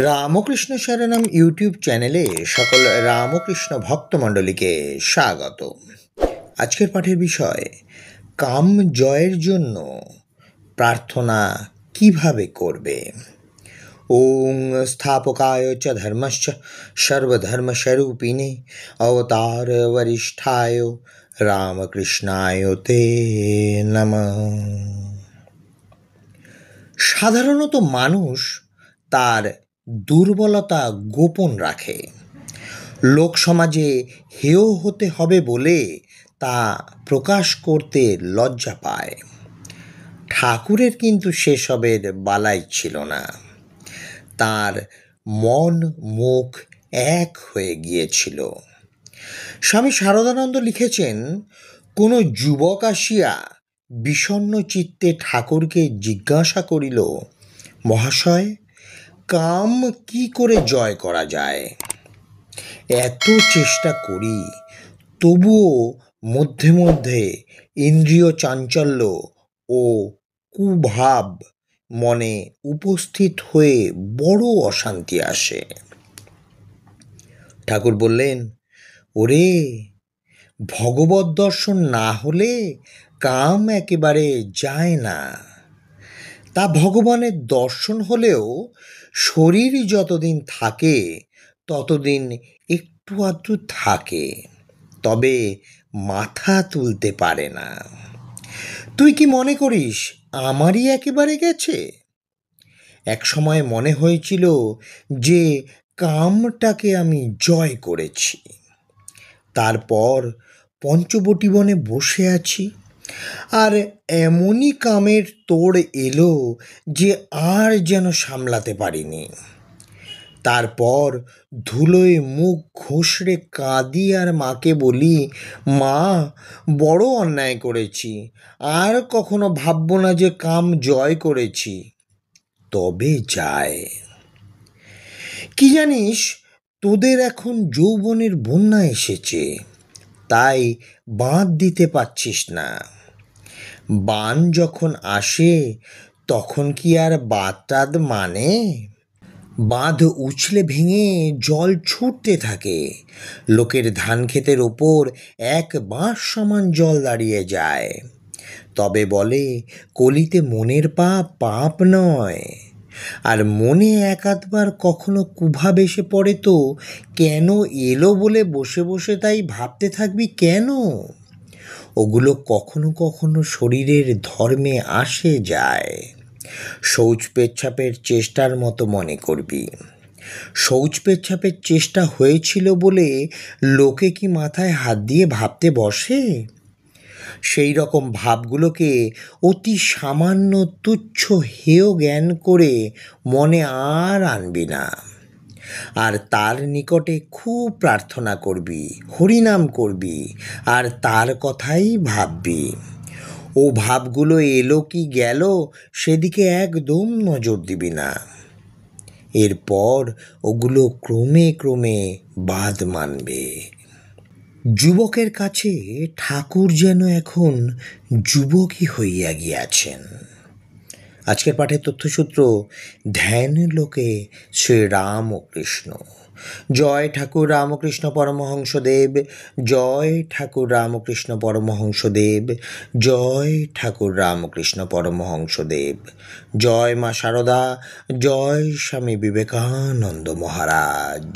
Ramakrishna শরণম YouTube চ্যানেলে সকল রামকৃষ্ণ ভক্তমণ্ডলীকে স্বাগত। আজকের পাঠের বিষয় কাম জয়ের জন্য প্রার্থনা কিভাবে করবে। ওং স্থাপকায় চ ধর্মশ্চ সর্বধর্মস্বরূপিণে অবতার বরিষ্ঠায় রামকৃষ্ণায় তে নমঃ। সাধারণত মানুষ তার দুর্বলতা গোপন রাখে, লোক সমাজে হেয় হতে হবে বলে তা প্রকাশ করতে লজ্জা পায়। ঠাকুরের কিন্তু সেসবের বালাই ছিল না। তার মন মুখ এক হয়ে গিয়েছিল। স্বামী শারদানন্দ লিখেছেন, কোনো যুবক আসিয়া বিষণ্ণ চিত্তে ঠাকুরকে জিজ্ঞাসা করিল, মহাশয়, কাম কি করে জয় করা যায়? এত চেষ্টা করি, তবুও মধ্যে মধ্যে ইন্দ্রিয় চাঞ্চল্য ও কুভাব মনে উপস্থিত হয়ে বড় অশান্তি আসে। ঠাকুর বললেন, ওরে, ভগবত দর্শন না হলে কাম একেবারে যায় না। তা ভগবানের দর্শন হলেও শরীর যতদিন থাকে ততদিন একটু আধটু থাকে, তবে মাথা তুলতে পারে না। তুই কি মনে করিস আমারই একেবারে গেছে? এক সময় মনে হয়েছিল যে কামটাকে আমি জয় করেছি। তারপর পঞ্চবটী বনে বসে আছি, আর এমনই কামের তোড় এলো যে আর যেন সামলাতে পারিনি। তারপর ধুলোয় মুখ ঘষড়ে কাঁদি আর মাকে বলি, মা, বড় অন্যায় করেছি, আর কখনো ভাববো না যে কাম জয় করেছি। তবে যায়। কি জানিস, তোদের এখন যৌবনের বন্যা এসেছে, তাই বাঁধ দিতে পারছিস না। বান যখন আসে তখন কি আর বাঁধ মানে? বাঁধ উছলে ভেঙে জল ছুটতে থাকে, লোকের ধান ক্ষেতের ওপর এক বাঁশ সমান জল দাঁড়িয়ে যায়। তবে বলে, কলিতে মনের পাপ পাপ নয়। আর মনে এক আধবার কখনো কুভাব এসে পড়ে তো কেন এলো বলে বসে বসে তাই ভাবতে থাকবি কেন? ওগুলো কখনো কখনো শরীরের ধর্মে আসে যায়। শৌচ পেচ্ছাপের চেষ্টার মতো মনে করবি। শৌচ পেচ্ছাপের চেষ্টা হয়েছিল বলে লোকে কি মাথায় হাত দিয়ে ভাবতে বসে? সেই রকম ভাবগুলোকে অতি সামান্য তুচ্ছ হেয় জ্ঞান করে মনে আর আনবি না। আর তার নিকটে খুব প্রার্থনা করবি, হরিনাম করবি, আর তার কথাই ভাববি। ও ভাবগুলো এলো কি গেল সেদিকে একদম নজর দিবি না। এরপর ওগুলো ক্রমে ক্রমে বাদ মানবে। যুবকের কাছে ঠাকুর যেন এখন যুবকই হইয়া গিয়াছেন। আজকের পাঠের তথ্যসূত্র, ধ্যান লোকে শ্রীরামকৃষ্ণ। জয় ঠাকুর রামকৃষ্ণ পরমহংসদেব, জয় ঠাকুর রামকৃষ্ণ পরমহংসদেব, জয় ঠাকুর রামকৃষ্ণ পরমহংসদেব। জয় মা শারদা, জয় স্বামী বিবেকানন্দ মহারাজ।